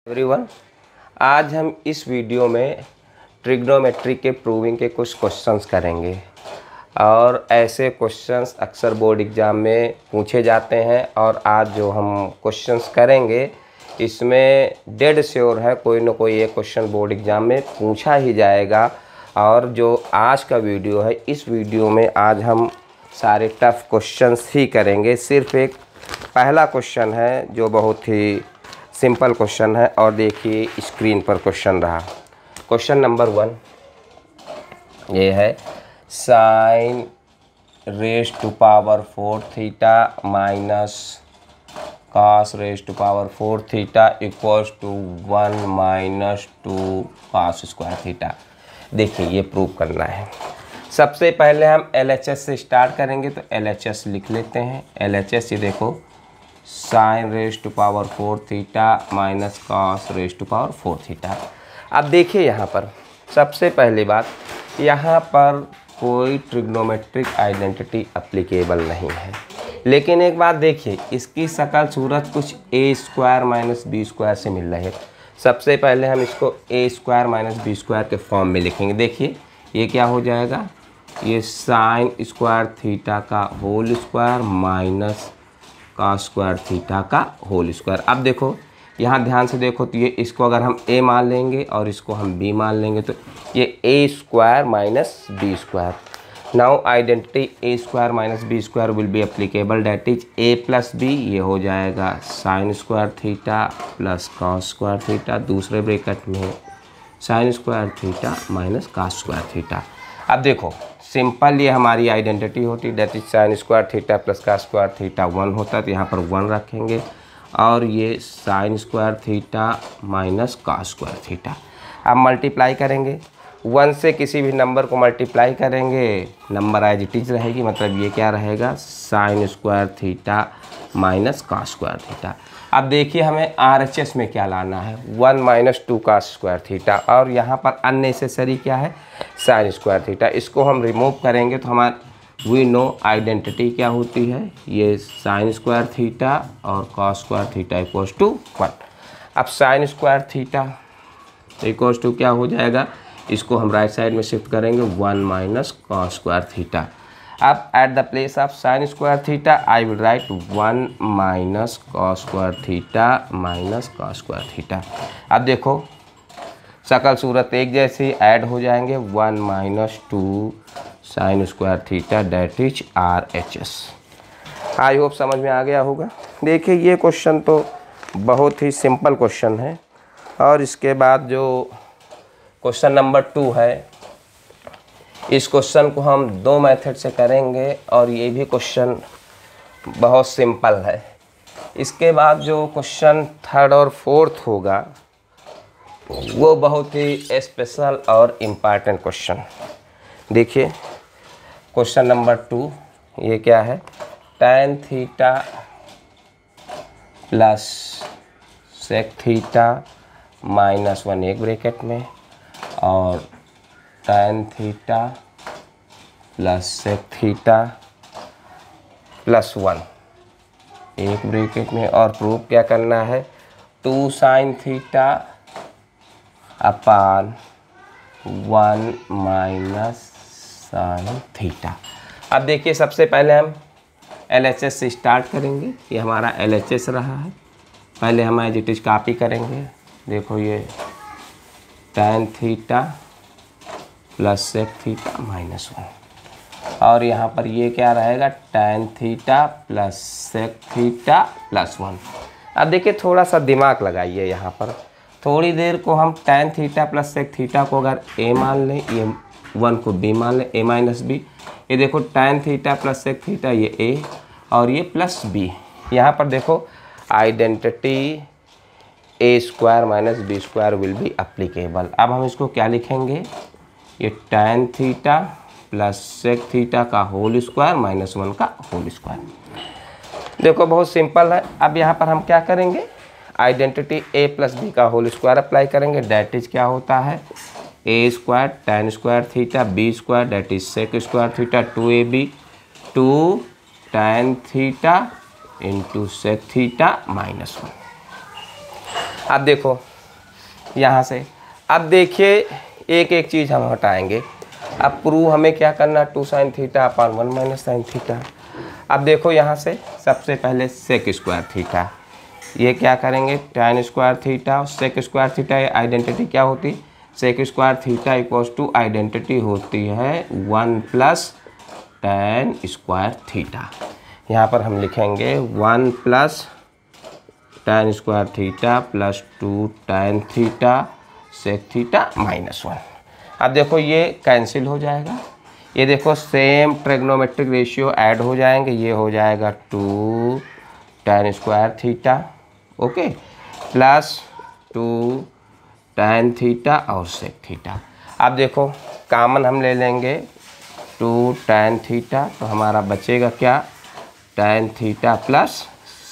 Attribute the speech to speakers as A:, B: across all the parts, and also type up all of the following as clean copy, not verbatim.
A: Everyone, आज हम इस वीडियो में ट्रिग्नोमेट्री के प्रूविंग के कुछ क्वेश्चंस करेंगे और ऐसे क्वेश्चंस अक्सर बोर्ड एग्ज़ाम में पूछे जाते हैं। और आज जो हम क्वेश्चंस करेंगे इसमें डेड श्योर है कोई ना कोई एक क्वेश्चन बोर्ड एग्ज़ाम में पूछा ही जाएगा। और जो आज का वीडियो है, इस वीडियो में आज हम सारे टफ क्वेश्चंस ही करेंगे। सिर्फ एक पहला क्वेश्चन है जो बहुत ही सिंपल क्वेश्चन है और देखिए स्क्रीन पर क्वेश्चन रहा। क्वेश्चन नंबर 1 ये है, sine raise to power 4 theta minus cos raise to power 4 theta equals to 1 minus 2 cos square theta. देखिए ये प्रूव करना है। सबसे पहले हम LHS से स्टार्ट करेंगे, तो LHS लिख लेते हैं। LHS ये देखो, sine raise to power 4 theta minus cos raise to power 4 theta. अब देखिए यहाँ पर सबसे पहली बात, यहाँ पर कोई ट्रिग्नोमेट्रिक आइडेंटिटी एप्लीकेबल नहीं है। लेकिन एक बात देखिए, इसकी शकल सूरत कुछ a square minus B square से मिल रही है। सबसे पहले हम इसको a square minus B square के फॉर्म में लिखेंगे। देखिए ये क्या हो जाएगा, ये साइन स्क्वायर थीटा का whole square minus cos square theta का होल स्क्वायर। अब देखो यहाँ ध्यान से देखो, तो ये इसको अगर हम a मान लेंगे और इसको हम b मान लेंगे तो ये a square minus B square. Now identity a square minus B square will be applicable, that is a plus b। ये हो जाएगा sine square theta plus cos square theta, दूसरे ब्रैकेट में sine square theta minus cos square theta. अब देखो simple ये हमारी identity होती, that is sine square theta plus cos square theta 1 होता, तो यहाँ पर 1 रखेंगे। और ये sine square theta minus cos square theta. अब मल्टीप्लाई करेंगे, 1 से किसी भी नंबर को मल्टीप्लाई करेंगे, नंबर एज इट इज रहेगी, मतलब ये क्या रहेगा, sign square theta minus cos square theta. अब देखिए हमें RHS में क्या लाना है, 1 माइनस 2 कॉस स्क्वायर थीटा, और यहाँ पर अननेसेसरी क्या है, साइन स्क्वायर थीटा। इसको हम रिमूव करेंगे तो हमारा वी नो आइडेंटिटी क्या होती है, ये साइन स्क्वायर थीटा और cos square theta equals to 1। अब sine square theta equals to क्या हो जाएगा, इसको हम राइट साइड में शिफ्ट करेंगे, 1 माइनस कॉस स्क्वायर थीटा। अब at the place of sine square theta I will right 1 minus cos square theta minus cos square theta. अब देखो शकल सूरत एक जैसी ऐड हो जाएंगे, 1 minus 2 sine square theta that is RHS। I hope समझ में आ गया होगा। देखिए ये क्वेश्चन तो बहुत ही सिंपल क्वेश्चन है। और इसके बाद जो क्वेश्चन नंबर 2 है, इस क्वेश्चन को हम 2 मेथड से करेंगे और ये भी क्वेश्चन बहुत सिंपल है। इसके बाद जो क्वेश्चन 3rd और 4th होगा वो बहुत ही स्पेशल और इम्पॉर्टेंट क्वेश्चन। देखिए क्वेश्चन नंबर 2 ये क्या है, tan theta plus sec theta minus 1 एक ब्रैकेट में, और tan theta plus sec theta plus 1 एक ब्रैकेट में, और प्रूफ क्या करना है, 2 sine theta upon 1 minus sine theta. अब देखिए सबसे पहले हम LHS से स्टार्ट करेंगे। ये हमारा LHS रहा है, पहले हम एज इट इज कॉपी करेंगे। देखो ये tan theta plus sec theta minus 1, और यहाँ पर ये क्या रहेगा, tan theta plus sec theta plus 1। अब देखिए थोड़ा सा दिमाग लगाइए, यहाँ पर थोड़ी देर को हम tan theta plus sec theta को अगर a मान लें, ये 1 को b मान लें, a माइनस बी। ये देखो tan theta plus sec theta ये a और ये प्लस b। यहाँ पर देखो identity a square minus B square will be applicable. अब हम इसको क्या लिखेंगे, ये tan theta plus sec theta का होल स्क्वायर माइनस 1 का होल स्क्वायर। देखो बहुत सिंपल है। अब यहाँ पर हम क्या करेंगे, आइडेंटिटी a प्लस बी का होल स्क्वायर अप्लाई करेंगे, डेट इज क्या होता है, a square tan square theta b square that is sec square theta 2ab 2 tan theta into sec theta minus 1। अब देखो यहाँ से। अब देखिए एक एक चीज़ हम हटाएंगे। अब प्रूव हमें क्या करना, 2 sin theta upon 1 minus sine theta. अब देखो यहाँ से सबसे पहले सेक स्क्वायर थीटा, ये क्या करेंगे tan स्क्वायर थीटा और सेक स्क्वायर थीटा, ये आइडेंटिटी क्या होती, sec square theta equals to identity होती है 1 प्लस tan स्क्वायर थीटा। यहाँ पर हम लिखेंगे 1 plus tan square theta plus 2 tan theta sec theta minus 1। अब देखो ये कैंसिल हो जाएगा, ये देखो सेम ट्रिग्नोमेट्रिक रेशियो ऐड हो जाएंगे, ये हो जाएगा 2 tan square theta okay plus 2 tan theta और सेक थीटा। अब देखो कॉमन हम ले लेंगे 2 tan थीटा, तो हमारा बचेगा क्या tan theta plus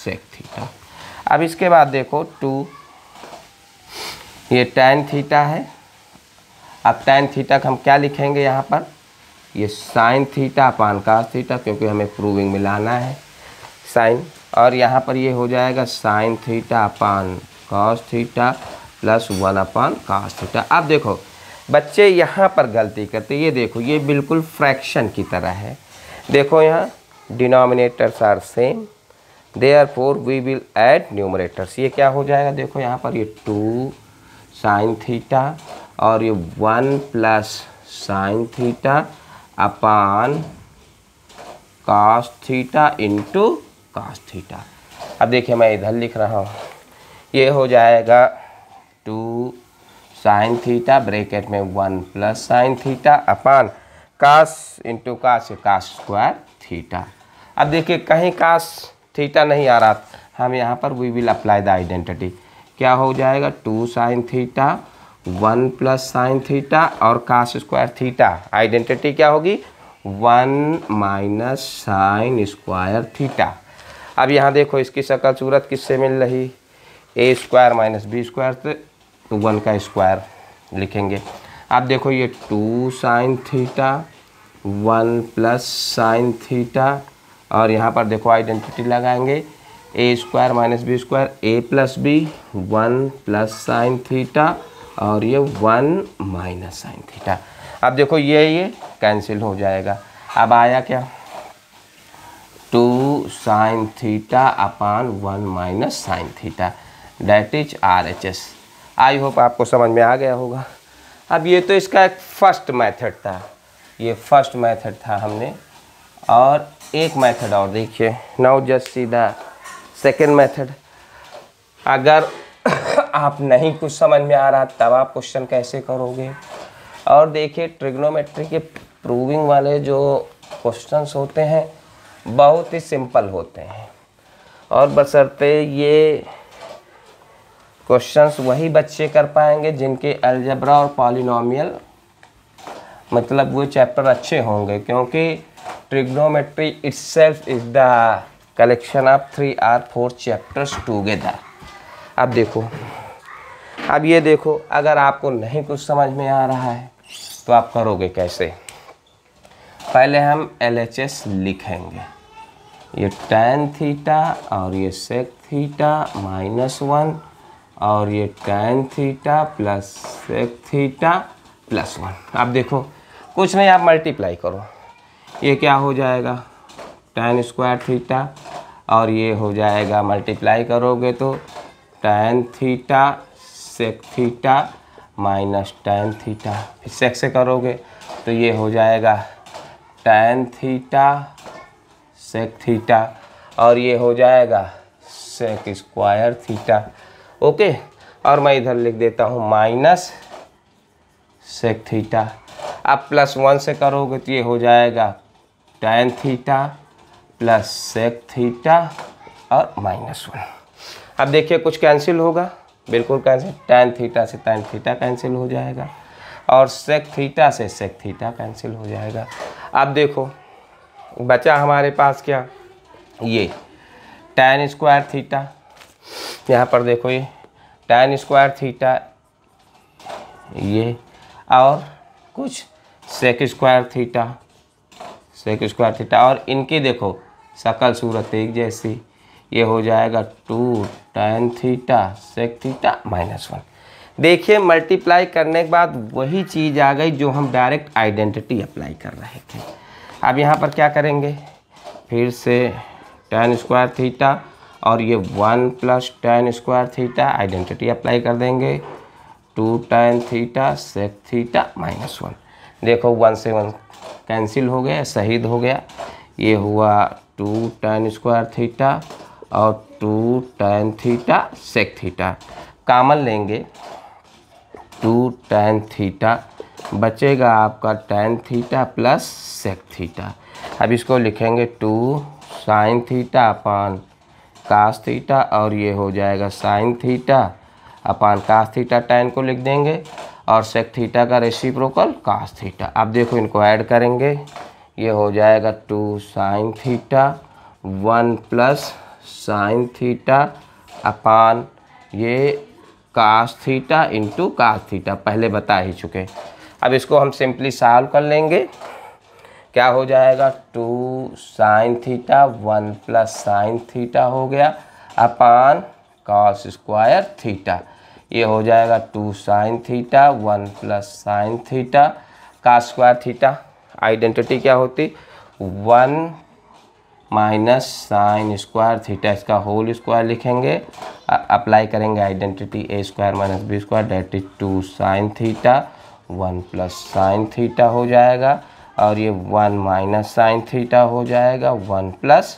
A: sec theta. अब इसके बाद देखो 2, ये tan थीटा है। अब tan थीटा का हम क्या लिखेंगे यहाँ पर, ये sine theta upon cos theta, क्योंकि हमें प्रूविंग मिलाना है साइन, और यहाँ पर ये हो जाएगा साइन थीटा अपान कॉस थीटा प्लस 1 अपान कास थीटा। अब देखो बच्चे यहाँ पर गलती करते, ये देखो ये बिल्कुल फ्रैक्शन की तरह है। देखो यहाँ denominators are same, therefore we will add numerators. ये क्या हो जाएगा, देखो यहाँ पर ये 2 साइन थीटा और ये 1 plus sine theta upon cos theta into cos theta. अब देखिए मैं इधर लिख रहा हूँ, ये हो जाएगा 2 साइन थीटा ब्रैकेट में 1 प्लस साइन थीटा अपान कास इंटू कास स्क्वायर थीटा। अब देखिए कहीं कास थीटा नहीं आ रहा, हम यहाँ पर we will apply the identity. क्या हो जाएगा 2 sine theta 1 plus sine theta और कास स्क्वायर थीटा, आइडेंटिटी क्या होगी 1 माइनस साइन स्क्वायर थीटा। अब यहाँ देखो इसकी शक्ल सूरत किससे मिल रही, A square minus B square, तो 1 का स्क्वायर लिखेंगे। अब देखो ये 2 sine theta 1 plus sine theta, और यहाँ पर देखो आइडेंटिटी लगाएंगे A square minus B square, A plus B 1 plus sine theta और ये 1 माइनस साइन थीटा। अब देखो ये कैंसिल हो जाएगा। अब आया क्या 2 sine theta upon 1 minus sine theta, that is RHS। I hope आपको समझ में आ गया होगा। अब ये तो इसका एक फर्स्ट मेथड था, ये फर्स्ट मेथड था हमने, और एक मेथड और देखिए, now just see the second method. अगर आप नहीं कुछ समझ में आ रहा तब आप क्वेश्चन कैसे करोगे। और देखिए ट्रिग्नोमेट्री के प्रूविंग वाले जो क्वेश्चंस होते हैं बहुत ही सिंपल होते हैं, और बशर्ते ये क्वेश्चंस वही बच्चे कर पाएंगे जिनके अलजेब्रा और पॉलिनोमियल मतलब वो चैप्टर अच्छे होंगे, क्योंकि trigonometry itself is the collection of 3 or 4 chapters together. अब देखो, अब ये देखो अगर आपको नहीं कुछ समझ में आ रहा है तो आप करोगे कैसे। पहले हम LHS लिखेंगे, ये tan थीटा और ये sec थीटा माइनस 1 और ये tan theta plus sec theta plus 1। अब देखो कुछ नहीं, आप मल्टीप्लाई करो, ये क्या हो जाएगा tan स्क्वायर थीटा और ये हो जाएगा मल्टीप्लाई करोगे तो tan theta sec theta minus tan theta, फिर sec से करोगे तो ये हो जाएगा tan थीटा sec थीटा और ये हो जाएगा sec स्क्वायर थीटा ओके। और मैं इधर लिख देता हूँ माइनस sec थीटा। अब प्लस 1 से करोगे तो ये हो जाएगा tan theta plus sec theta और माइनस 1। अब देखिए कुछ कैंसिल होगा, बिल्कुल कैंसिल, tan थीटा से tan थीटा कैंसिल हो जाएगा और sec थीटा से sec थीटा कैंसिल हो जाएगा। अब देखो बचा हमारे पास क्या, ये tan स्क्वायर थीटा, यहाँ पर देखो ये tan स्क्वायर थीटा, ये और कुछ sec square theta, sec square theta, और इनकी देखो शकल सूरत एक जैसी, ये हो जाएगा 2 tan theta sec theta minus 1। देखिए मल्टीप्लाई करने के बाद वही चीज़ आ गई जो हम डायरेक्ट आइडेंटिटी अप्लाई कर रहे थे। अब यहाँ पर क्या करेंगे, फिर से tan स्क्वायर थीटा और ये 1 plus tan square theta identity apply कर देंगे। 2 tan थीटा सेक थीटा -1। देखो 1 से 1 कैंसिल हो गया, शहीद हो गया। ये हुआ 2 tan स्क्वायर थीटा और 2 tan theta sec theta. Common लेंगे 2 tan थीटा, बचेगा आपका tan theta plus sec theta. अब इसको लिखेंगे 2 sin theta upon cos theta और ये हो जाएगा sin theta upon cos theta. tan को लिख देंगे और सेक थीटा का रेसिप्रोकल cos थीटा। अब देखो इनको ऐड करेंगे, ये हो जाएगा 2 sin theta 1 plus sin theta अपान ये cos theta into cos theta, पहले बता ही चुके। अब इसको हम सिंपली सॉल्व कर लेंगे। क्या हो जाएगा 2 sin theta 1 plus sin theta हो गया अपान cos स्क्वायर थीटा। ये हो जाएगा 2 sin theta 1 plus sin theta cos square theta. Identity क्या होती 1 माइनस sin स्क्वायर थीटा, इसका होल स्क्वायर लिखेंगे। अप्लाई करेंगे identity a square minus b square that is 2 sin theta 1 plus sin theta हो जाएगा और ये 1 माइनस sin थीटा हो जाएगा 1 प्लस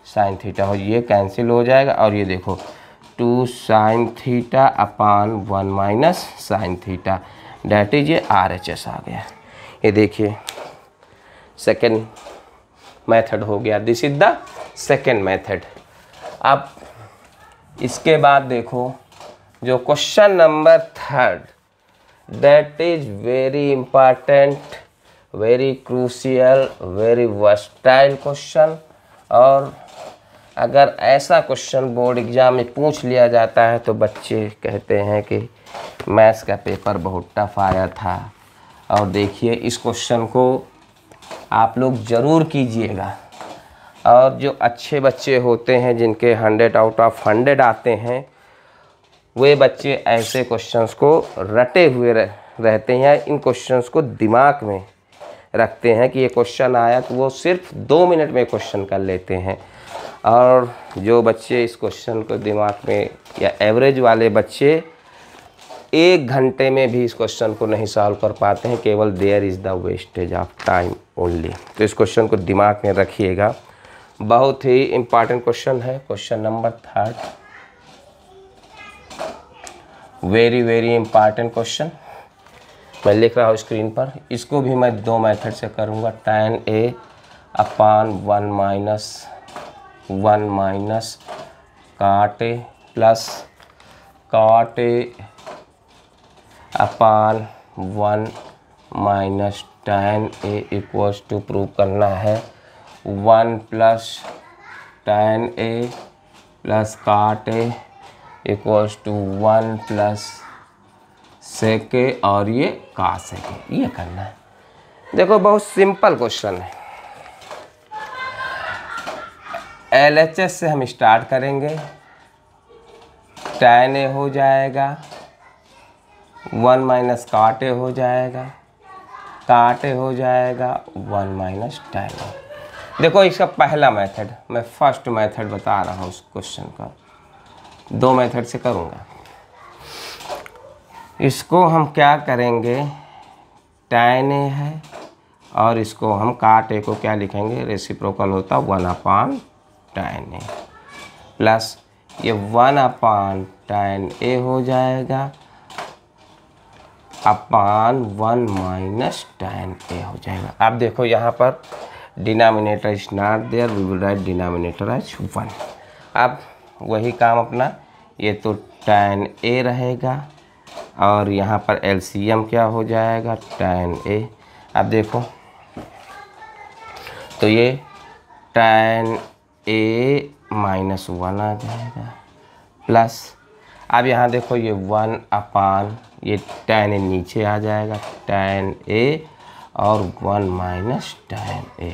A: sin थीटा हो, ये कैंसिल हो जाएगा। और ये देखो 2 sin theta upon 1 minus sin theta that is ये RHS आ गया। ये देखिए सेकेंड मेथड हो गया, this is the second method. अब इसके बाद देखो जो question number 3 that is very important, very crucial, very versatile question. और अगर ऐसा क्वेश्चन बोर्ड एग्जाम में पूछ लिया जाता है तो बच्चे कहते हैं कि मैथ्स का पेपर बहुत टफ आया था। और देखिए इस क्वेश्चन को आप लोग ज़रूर कीजिएगा। और जो अच्छे बच्चे होते हैं जिनके 100 आउट ऑफ 100 आते हैं, वे बच्चे ऐसे क्वेश्चंस को रटे हुए रहते हैं, इन क्वेश्चंस को दिमाग में रखते हैं कि ये क्वेश्चन आया, तो वो सिर्फ 2 मिनट में क्वेश्चन कर लेते हैं। और जो बच्चे इस क्वेश्चन को दिमाग में, या एवरेज वाले बच्चे 1 घंटे में भी इस क्वेश्चन को नहीं सॉल्व कर पाते हैं, केवल there is the wastage of time only. तो इस क्वेश्चन को दिमाग में रखिएगा, बहुत ही इम्पॉर्टेंट क्वेश्चन है। Question number 3 very very important question मैं लिख रहा हूँ स्क्रीन पर। इसको भी मैं 2 मेथड से करूँगा, tan A upon 1 minus cot A plus cot A upon 1 minus tan A equals to prove करना है 1 plus tan A plus cot A equals to 1 plus sec A और ये cos A, ये करना है। देखो बहुत सिंपल क्वेश्चन है। LHS से हम स्टार्ट करेंगे, tan A हो जाएगा 1 माइनस cot A हो जाएगा, cot A हो जाएगा 1 माइनस tan A। देखो इसका पहला मेथड, मैं फर्स्ट मेथड बता रहा हूँ उस क्वेश्चन का, 2 मेथड से करूँगा। इसको हम क्या करेंगे, tan A है और इसको हम cot A को क्या लिखेंगे, रेसिप्रोकल होता 1 अपान tan A प्लस ये 1 अपान tan A हो जाएगा अपान 1 माइनस tan A हो जाएगा। अब देखो यहाँ पर denominator is not there, we will write denominator as 1। अब वही काम अपना, ये तो tan A रहेगा और यहाँ पर LCM क्या हो जाएगा, tan A। अब देखो तो ये tan A माइनस 1 आ जाएगा प्लस, अब यहाँ देखो ये 1 अपान ये tan A नीचे आ जाएगा, tan A और 1 माइनस tan A।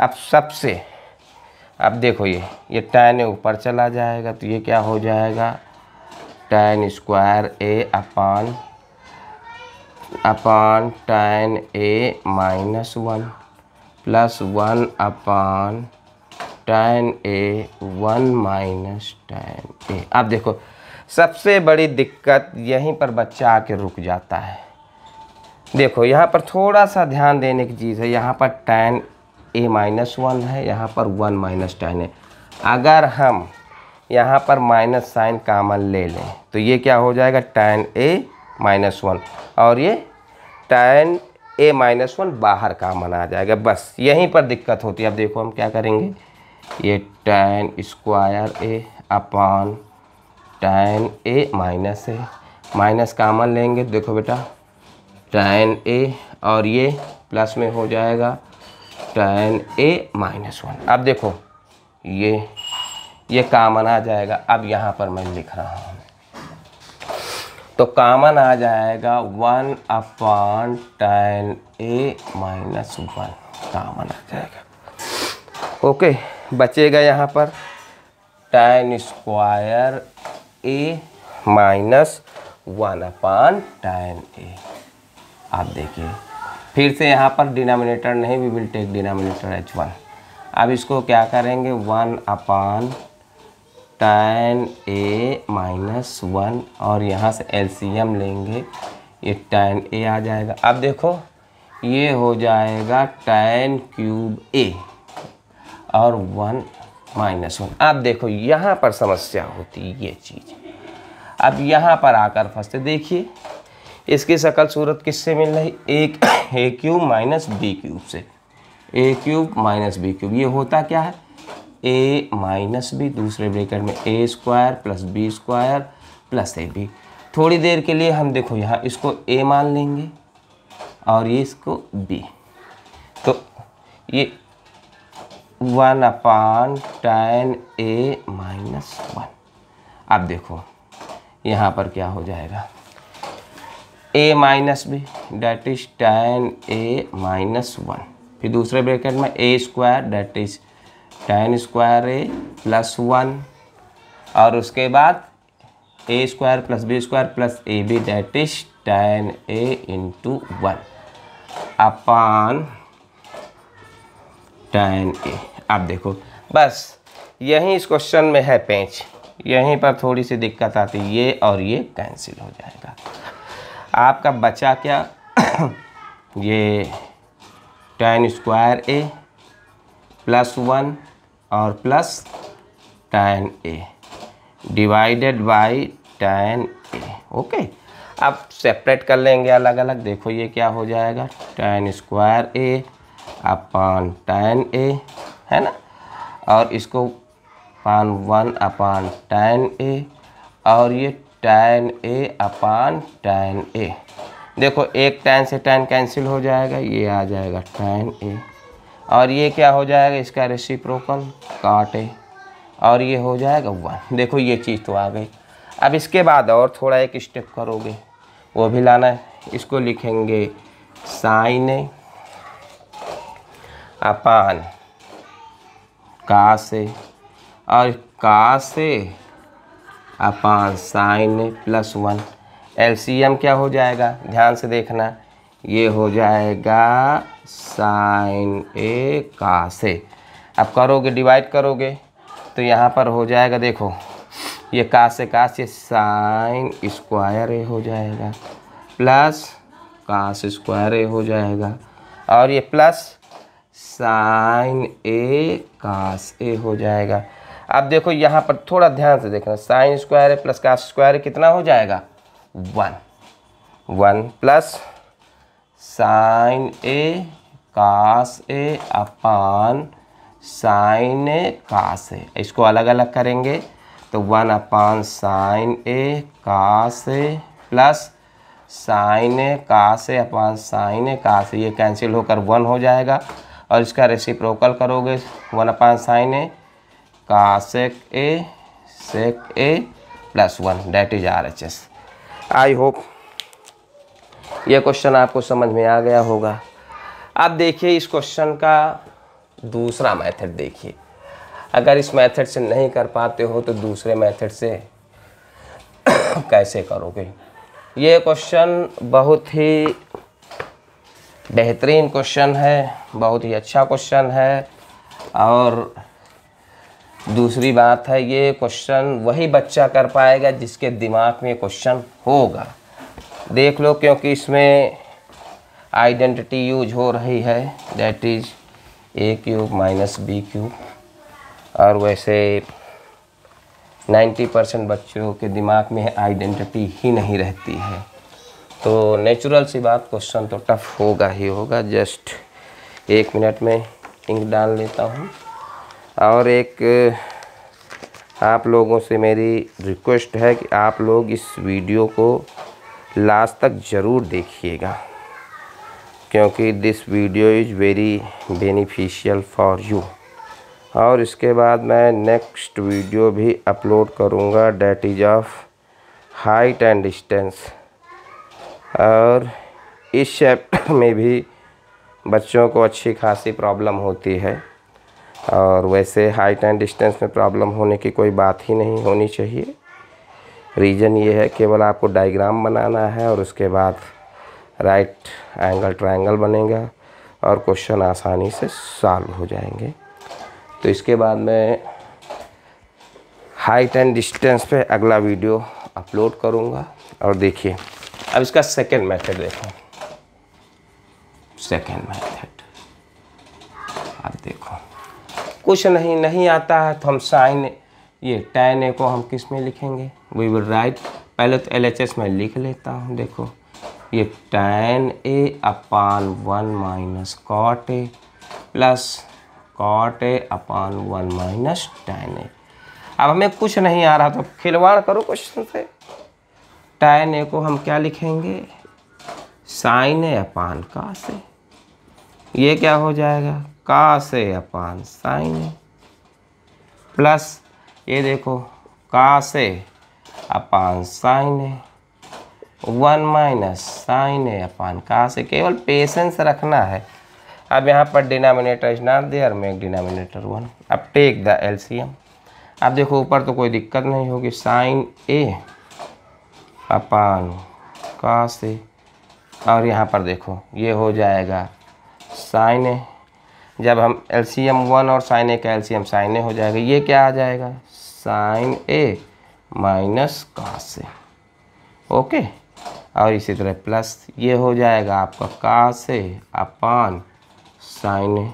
A: अब सबसे, अब देखो ये tan A ऊपर चला जाएगा तो ये क्या हो जाएगा, tan square a upon tan a minus 1 plus 1 upon tan A 1 minus tan a. अब देखो सबसे बड़ी दिक्कत यहीं पर बच्चा आके रुक जाता है। देखो यहाँ पर थोड़ा सा ध्यान देने की चीज़ है, यहाँ पर tan ए माइनस 1 है, यहाँ पर 1 माइनस tan है। अगर हम यहाँ पर माइनस साइन कॉमन ले लें तो ये क्या हो जाएगा, tan ए माइनस 1, और ये tan ए माइनस 1 बाहर कॉमन आ जाएगा। बस यहीं पर दिक्कत होती है। अब देखो हम क्या करेंगे, ये tan square a upon tan a minus common लेंगे। देखो बेटा tan ए और ये प्लस में हो जाएगा tan ए माइनस 1। अब देखो ये कॉमन आ जाएगा। अब यहाँ पर मैं लिख रहा हूँ तो कॉमन आ जाएगा 1 upon tan a minus 1 common आ जाएगा। ओके, बचेगा यहाँ पर tan स्क्वायर ए माइनस 1 अपान tan ए। आप देखिए फिर से यहाँ पर डिनोमिनेटर नहीं, we will take denominator h1। अब इसको क्या करेंगे, 1 अपान tan ए माइनस 1 और यहाँ से एलसीएम लेंगे, ये tan ए आ जाएगा। अब देखो ये हो जाएगा tan क्यूब ए और 1 माइनस 1। अब देखो यहाँ पर समस्या होती है ये चीज़। अब यहाँ पर आकर फंसते, देखिए इसकी शकल सूरत किससे मिल रही, एक A cube minus B cube से, A cube minus B cube. ये होता क्या है, ए माइनस बी, दूसरे ब्रैकेट में A square plus B square plus A B. थोड़ी देर के लिए हम देखो यहाँ इसको ए मान लेंगे और ये इसको बी, तो ये 1 अपान tan ए माइनस 1। अब देखो यहाँ पर क्या हो जाएगा, a minus b that is tan a minus 1, फिर दूसरे ब्रैकेट में a square that is tan square A plus 1, और उसके बाद a square plus B square plus A b that is tan a into 1 upon tan a. अब देखो बस यहीं इस क्वेश्चन में है पेंच, यहीं पर थोड़ी सी दिक्कत आती है, ये और ये कैंसिल हो जाएगा। आपका बचा क्या ये tan स्क्वायर ए प्लस 1 और plus tan A divided by tan A. Okay, अब सेपरेट कर लेंगे अलग अलग। देखो ये क्या हो जाएगा, tan square a upon tan ए है ना, और इसको अपान 1 अपान tan ए, और ये tan ए अपान tan ए। देखो एक tan से tan कैंसिल हो जाएगा, ये आ जाएगा tan ए, और ये क्या हो जाएगा, इसका रेसिप्रोकल cot ए, और ये हो जाएगा 1। देखो ये चीज़ तो आ गई। अब इसके बाद और थोड़ा एक स्टेप करोगे, वो भी लाना है। इसको लिखेंगे sin ए अपान cos ए, और cos ए अपान sin ए प्लस 1। एलसीएम क्या हो जाएगा, ध्यान से देखना, ये हो जाएगा sin ए cos ए। अब करोगे डिवाइड करोगे तो यहाँ पर हो जाएगा, देखो ये cos ए cos, ये sin स्क्वायर ए हो जाएगा प्लस cos स्क्वायर ए हो जाएगा, और ये प्लस sin ए cos ए हो जाएगा। अब देखो यहाँ पर थोड़ा ध्यान से देखना, sin स्क्वायर ए प्लस cos स्क्वायर ए कितना हो जाएगा, 1 प्लस sin ए cos ए अपान sin ए cos ए। इसको अलग अलग करेंगे तो 1 अपान sin ए cos ए प्लस sin ए cos ए अपान sin ए cos ए। ये कैंसिल होकर 1 हो जाएगा, और इसका रेसिप्रोकल करोगे 1 अपान sin A cos A sec A plus 1 that is RHS। I hope ये क्वेश्चन आपको समझ में आ गया होगा। अब देखिए इस क्वेश्चन का दूसरा मेथड देखिए। अगर इस मेथड से नहीं कर पाते हो तो दूसरे मेथड से कैसे करोगे। ये क्वेश्चन बहुत ही बेहतरीन क्वेश्चन है, बहुत ही अच्छा क्वेश्चन है। और दूसरी बात है, ये क्वेश्चन वही बच्चा कर पाएगा जिसके दिमाग में क्वेश्चन होगा। देख लो, क्योंकि इसमें आइडेंटिटी यूज हो रही है, that is a³ minus b³। और वैसे 90% बच्चों के दिमाग में आइडेंटिटी ही नहीं रहती है, तो नेचुरल सी बात, क्वेश्चन तो टफ होगा ही होगा। जस्ट 1 मिनट में इंक डाल लेता हूँ। और एक आप लोगों से मेरी रिक्वेस्ट है कि आप लोग इस वीडियो को लास्ट तक ज़रूर देखिएगा, क्योंकि this video is very beneficial for you. और इसके बाद मैं नेक्स्ट वीडियो भी अपलोड करूँगा, that is of height and distance. और इस चैप्टर में भी बच्चों को अच्छी खासी प्रॉब्लम होती है, और वैसे हाइट एंड डिस्टेंस में प्रॉब्लम होने की कोई बात ही नहीं होनी चाहिए। रीज़न ये है, केवल आपको डायग्राम बनाना है और उसके बाद राइट एंगल ट्रायंगल बनेगा और क्वेश्चन आसानी से सॉल्व हो जाएंगे। तो इसके बाद मैं हाइट एंड डिस्टेंस पे अगला वीडियो अपलोड करूँगा। और देखिए, अब इसका सेकेंड मेथड देखो। सेकेंड मेथड अब देखो, कुछ नहीं आता है तो हम साइन ये tan a को हम किस में लिखेंगे, वी विल राइट। पहले तो LHS में लिख लेता हूँ। देखो, ये tan a upon 1 minus cot a plus cot a upon 1 minus tan a। अब हमें कुछ नहीं आ रहा तो खिलवाड़ करो क्वेश्चन से। tan a को हम क्या लिखेंगे, sin a upon cos a। ये क्या हो जाएगा, cos a upon sin a plus ये देखो cos a upon sin a 1 minus sin a upon cos a। केवल पेशेंस रखना है। अब यहाँ पर denominator is not there, make denominator 1। अब टेक द एलसीएम। अब देखो, ऊपर तो कोई दिक्कत नहीं होगी, sin a upon cos a। और यहाँ पर देखो, ये हो जाएगा sin a। जब हम एलसीएम 1 और sin a का एलसीएम sin a हो जाएगा। ये क्या आ जाएगा, sin a minus cos a। Okay, और इसी तरह प्लस ये हो जाएगा आपका cos a upon sin a।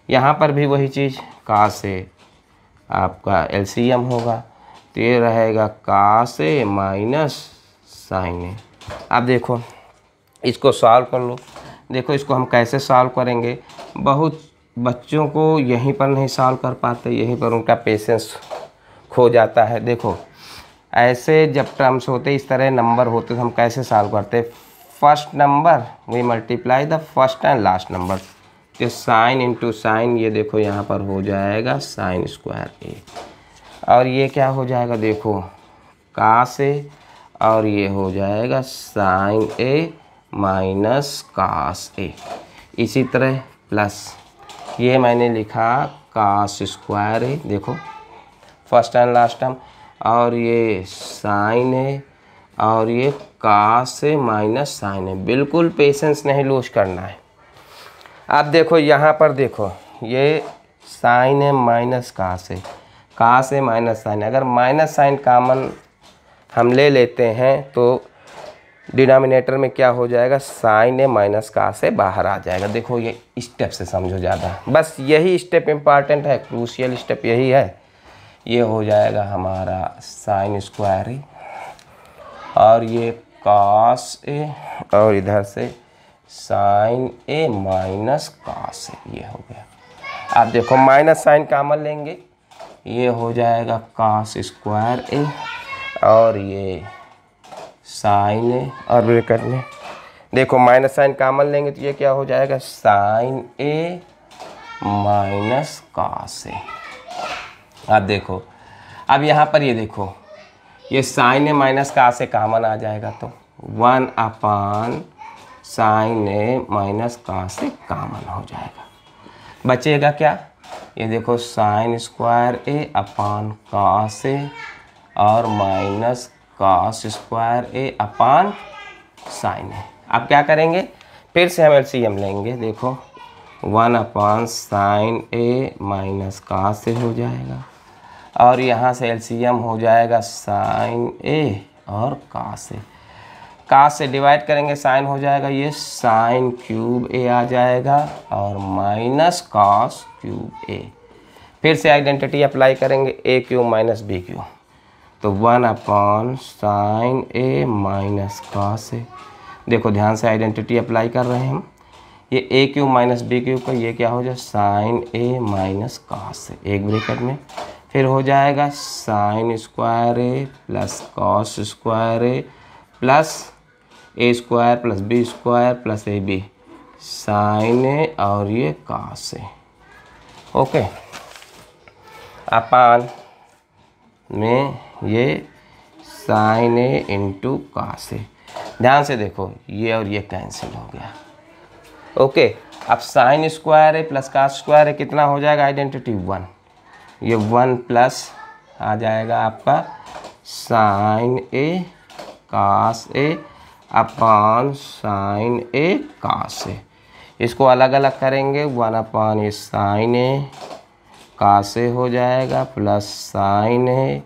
A: यहाँ पर भी वही चीज़, cos a आपका एलसीएम होगा, तो ये रहेगा cos a minus sin a। अब देखो, इसको सॉल्व कर लो। देखो, इसको हम कैसे सॉल्व करेंगे। बहुत बच्चों को यहीं पर नहीं सॉल्व कर पाते, यहीं पर उनका पेशेंस खो जाता है। देखो, ऐसे जब टर्म्स होते, इस तरह नंबर होते, तो हम कैसे सॉल्व करते। First number we multiply the first and last number. तो साइन इंटू साइन, ये देखो यहाँ पर हो जाएगा साइन स्क्वायर ए। और ये क्या हो जाएगा, देखो cos a, और ये हो जाएगा sine a minus cos a। इसी तरह प्लस ये मैंने लिखा cos स्क्वायर a, देखो फर्स्ट एंड लास्ट टर्म, और ये साइन a और ये cos a minus sine a। बिल्कुल पेशेंस नहीं लूज करना है। अब देखो, यहाँ पर देखो, ये sine a minus cos a minus sine. अगर माइनस साइन कॉमन हम ले लेते हैं तो डिनोमिनेटर में क्या हो जाएगा, sine a minus cos a बाहर आ जाएगा। देखो, ये स्टेप से समझो ज़्यादा, बस यही स्टेप इम्पॉर्टेंट है, क्रूशियल स्टेप यही है। ये हो जाएगा हमारा साइन स्क्वायर a, और ये cos a, और इधर से sine a minus cos a, ये हो गया। अब देखो, माइनस साइन कॉमन लेंगे, ये हो जाएगा cos स्क्वायर a, और ये साइन a, और ब्रैकेट में देखो माइनस साइन कॉमन लेंगे तो ये क्या हो जाएगा, sine a minus cos a। अब देखो, अब यहाँ पर ये देखो, ये sine a minus cos a common आ जाएगा, तो 1 upon sine a minus cos a common हो जाएगा। बचेगा क्या, ये देखो sine square a upon cos a और minus cos square a upon sine a. अब क्या करेंगे, फिर से हम एलसीएम लेंगे। देखो 1 upon sine a minus cos ए हो जाएगा, और यहाँ से एलसीएम हो जाएगा साइन ए और कॉस ए। कॉस से डिवाइड करेंगे साइन हो जाएगा ये साइन क्यूब ए आ जाएगा, और माइनस कॉस क्यूब ए। फिर से आइडेंटिटी अप्लाई करेंगे ए क्यूब माइनस बी क्यूब, तो 1 upon sine a minus cos ए। देखो ध्यान से आइडेंटिटी अप्लाई कर रहे हैं हम। ये a cube minus B cube का ये क्या हो जाए sine a minus cos a, एक ब्रैकेट में। फिर हो जाएगा sine square A plus cos square A plus a square plus B square plus A b sine a और ये कॉस ए। ओके, अपान में ये sine a into cos a. ध्यान से देखो ये और ये कैंसिल हो गया। ओके, अब साइन स्क्वायर ए प्लस कॉस स्क्वायर ए कितना हो जाएगा आइडेंटिटी 1, ये 1 प्लस आ जाएगा आपका sign A cos A upon sine A cos A. इसको अलग अलग करेंगे 1 अपान ये साइन ए कॉस ए हो जाएगा plus sign A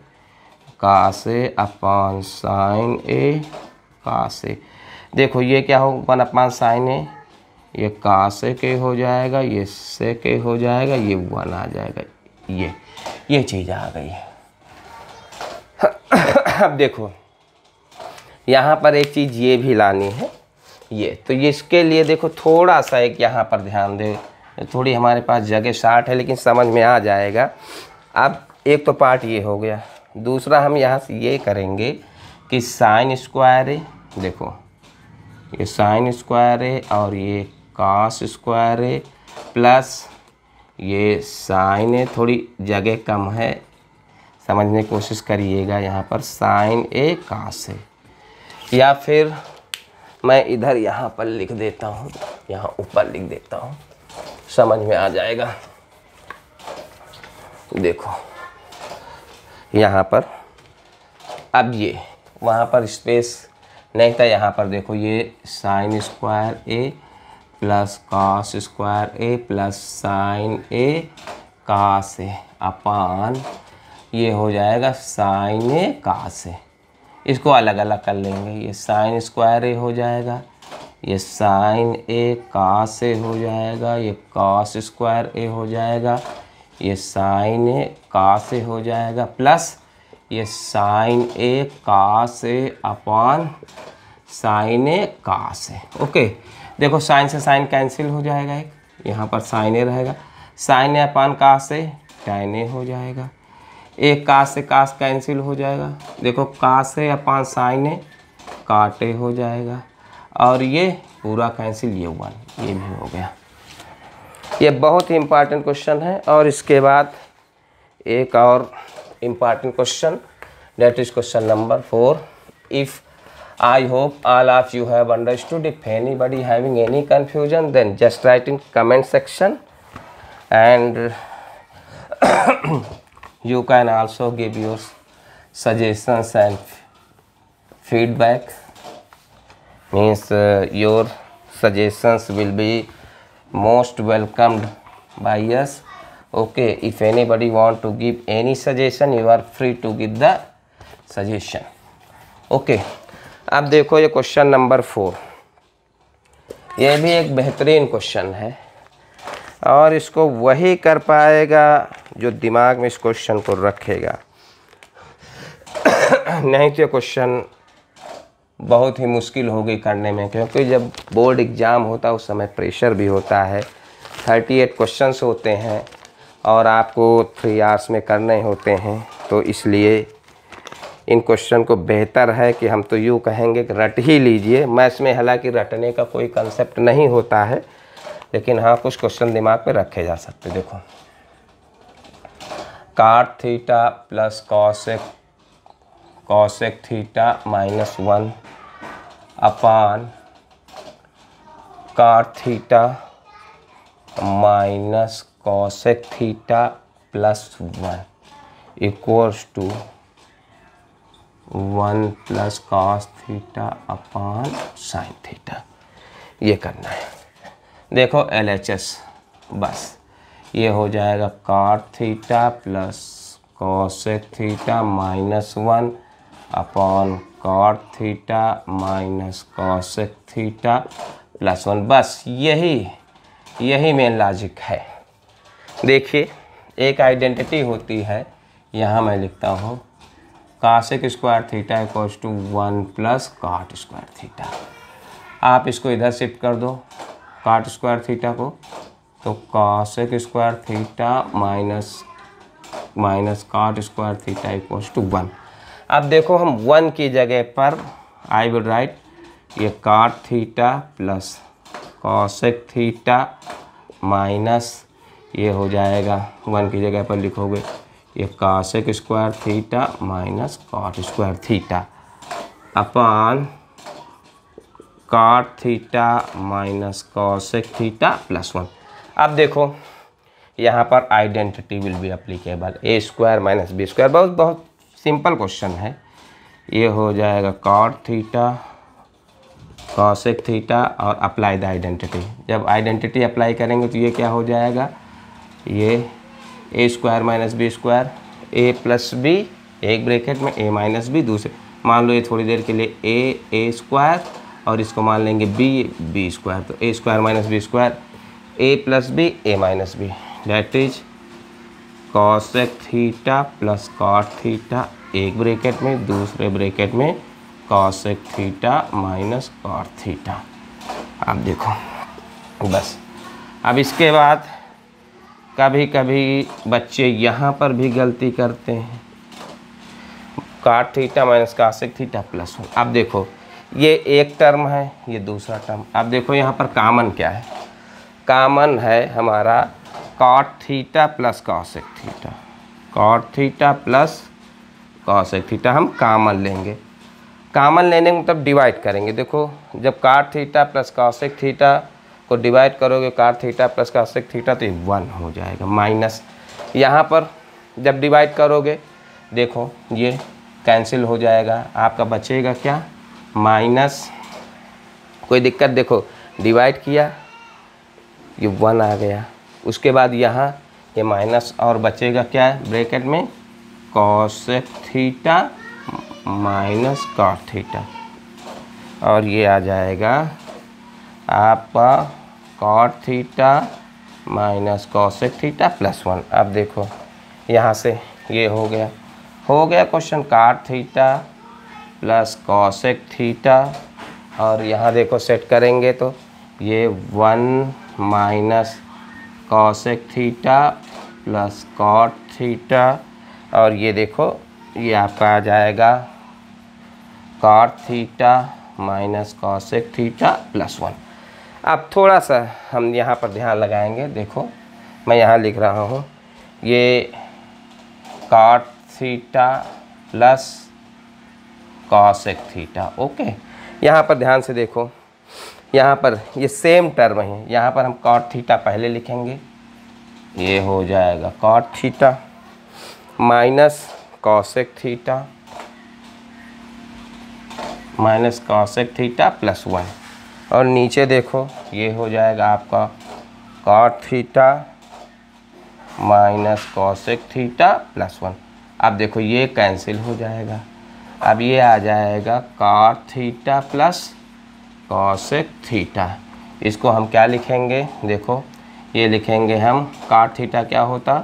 A: cos A upon sine A cos A. देखो ये क्या हो 1 अपान साइन ए, ये कॉस ए के हो जाएगा, ये से के हो जाएगा, ये 1 आ जाएगा, ये चीज़ आ गई है। अब देखो यहाँ पर एक चीज़ ये भी लानी है, ये तो ये इसके लिए देखो थोड़ा सा एक यहाँ पर ध्यान दे, थोड़ी हमारे पास जगह शार्ट है लेकिन समझ में आ जाएगा। अब एक तो पार्ट ये हो गया, दूसरा हम यहाँ से ये करेंगे कि साइन स्क्वायर है, देखो ये साइन स्क्वायर है और ये कॉस स्क्वायर है प्लस ये साइन है, थोड़ी जगह कम है समझने की कोशिश करिएगा। यहाँ पर साइन ए कॉस है, या फिर मैं इधर यहाँ पर लिख देता हूँ, यहाँ ऊपर लिख देता हूँ, समझ में आ जाएगा। देखो यहाँ पर अब ये वहाँ पर स्पेस नहीं था, यहाँ पर देखो ये sine square A plus cos square A plus sign A cos A अपान ये हो जाएगा साइन ए कॉस ए। इसको अलग अलग कर लेंगे, ये साइन स्क्वायर ए हो जाएगा, ये साइन ए कॉस ए हो जाएगा, ये कॉस स्क्वायर ए हो जाएगा, ये साइन ए कॉस ए हो जाएगा प्लस ये sine A cos A upon sine A cos a. Okay, देखो साइन से साइन कैंसिल हो जाएगा, एक यहाँ पर साइन ए रहेगा, sign A upon cos A tan A हो जाएगा, एक कॉस से कॉस कैंसिल हो जाएगा, देखो कॉस ए अपॉन साइन ए काट ए हो जाएगा, और ये पूरा कैंसिल, ये 1 ये भी हो गया। ये बहुत ही इम्पॉर्टेंट क्वेश्चन है। और इसके बाद एक और important question, that is question number 4. If I hope all of you have understood. If anybody having any confusion, then just write in comment section, and you can also give your suggestions and feedback. Means your suggestions will be most welcomed by us. Okay, if anybody want to give any suggestion, you are free to give the suggestion. Okay, अब देखो ये question number 4, ये भी एक बेहतरीन question है, और इसको वही कर पाएगा जो दिमाग में इस क्वेश्चन को रखेगा। नहीं तो क्वेश्चन बहुत ही मुश्किल होगी करने में, क्योंकि जब बोर्ड एग्ज़ाम होता है उस समय प्रेशर भी होता है, 38 क्वेश्चंस होते हैं और आपको 3 आवर्स में करने होते हैं। तो इसलिए इन क्वेश्चन को बेहतर है कि हम तो यूँ कहेंगे कि रट ही लीजिए। मैथ्स में हालांकि रटने का कोई कंसेप्ट नहीं होता है, लेकिन हाँ कुछ क्वेश्चन दिमाग में रखे जा सकते। देखो cot theta plus cosec theta minus 1 upon cot theta minus cosec theta plus 1 equals to 1 plus cos theta upon sine theta, ये करना है। देखो LHS, बस ये हो जाएगा cot theta plus cosec theta minus 1 upon cot theta minus cosec theta plus 1। बस यही मेन लॉजिक है। देखिए एक आइडेंटिटी होती है, यहाँ मैं लिखता हूँ cosec square theta equals to 1 plus cot square theta. आप इसको इधर शिफ्ट कर दो कॉट स्क्वायर थीटा को, तो cosec square theta minus cot square theta equals to 1। अब देखो हम 1 की जगह पर आई विल राइट ये cot theta plus cosec theta minus ये हो जाएगा 1 की जगह पर लिखोगे ये cosec square theta minus cot square theta upon cot theta minus cosec theta plus 1। अब देखो यहाँ पर identity will be applicable, a square minus B square. बहुत सिंपल क्वेश्चन है। ये हो जाएगा कॉट थीटा कॉसेक थीटा और अप्लाई द आइडेंटिटी। जब आइडेंटिटी अप्लाई करेंगे तो ये क्या हो जाएगा, ये ए स्क्वायर माइनस बी स्क्वायर, ए प्लस बी एक ब्रैकेट में ए माइनस बी दूसरे, मान लो ये थोड़ी देर के लिए ए स्क्वायर और इसको मान लेंगे बी स्क्वायर, तो a square minus B square A plus b a minus b that is cosec theta plus cot theta एक ब्रैकेट में, दूसरे ब्रैकेट में cosec theta minus cot theta. आप देखो बस। अब इसके बाद कभी कभी बच्चे यहाँ पर भी गलती करते हैं, cot theta minus cosec theta plus 1। अब देखो ये एक टर्म है, ये दूसरा टर्म। अब देखो यहाँ पर कॉमन क्या है, कॉमन है हमारा cot theta plus cosec theta, cot theta plus cosec theta हम कॉमन लेंगे। कॉमन लेने में तब डिवाइड करेंगे। देखो जब cot theta plus cosec theta को डिवाइड करोगे cot theta plus cosec theta तो 1 हो जाएगा, माइनस यहाँ पर जब डिवाइड करोगे देखो ये कैंसिल हो जाएगा, आपका बचेगा क्या, माइनस। कोई दिक्कत, देखो डिवाइड किया ये 1 आ गया, उसके बाद यहाँ ये माइनस और बचेगा क्या है ब्रैकेट में cosec theta minus cot theta, और ये आ जाएगा आपका cot theta minus cosec theta plus 1। अब देखो यहाँ से ये हो गया question cot theta plus cosec theta, और यहाँ देखो सेट करेंगे तो ये 1 minus cosec theta plus cot theta, और ये देखो ये आपका आ जाएगा cot theta minus cosec theta plus 1। अब थोड़ा सा हम यहाँ पर ध्यान लगाएंगे। देखो मैं यहाँ लिख रहा हूँ ये cot theta plus cosec theta, okay. यहाँ पर ध्यान से देखो, यहाँ पर ये सेम टर्म है, यहाँ पर हम कॉट थीटा पहले लिखेंगे, ये हो जाएगा cot theta minus cosec theta minus cosec theta plus 1, और नीचे देखो ये हो जाएगा आपका cot theta minus cosec theta plus 1। अब देखो ये कैंसिल हो जाएगा, अब ये आ जाएगा cot theta plus cosec theta. इसको हम क्या लिखेंगे, देखो ये लिखेंगे हम कॉट थीटा क्या होता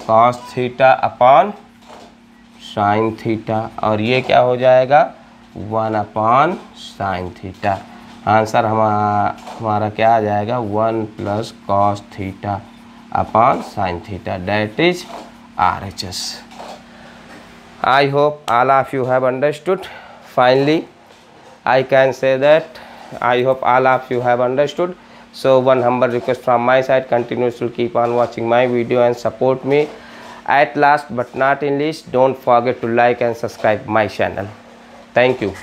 A: cos theta upon sine theta, और ये क्या हो जाएगा 1 अपॉन साइन थीटा। आंसर हमारा क्या आ जाएगा 1 plus cos theta upon sine theta, that is RHS. I hope all of you have understood. Finally I can say that I hope all of you have understood. So one humble request from my side, continue to keep on watching my video and support me. At last but not in least, don't forget to like and subscribe my channel. Thank you.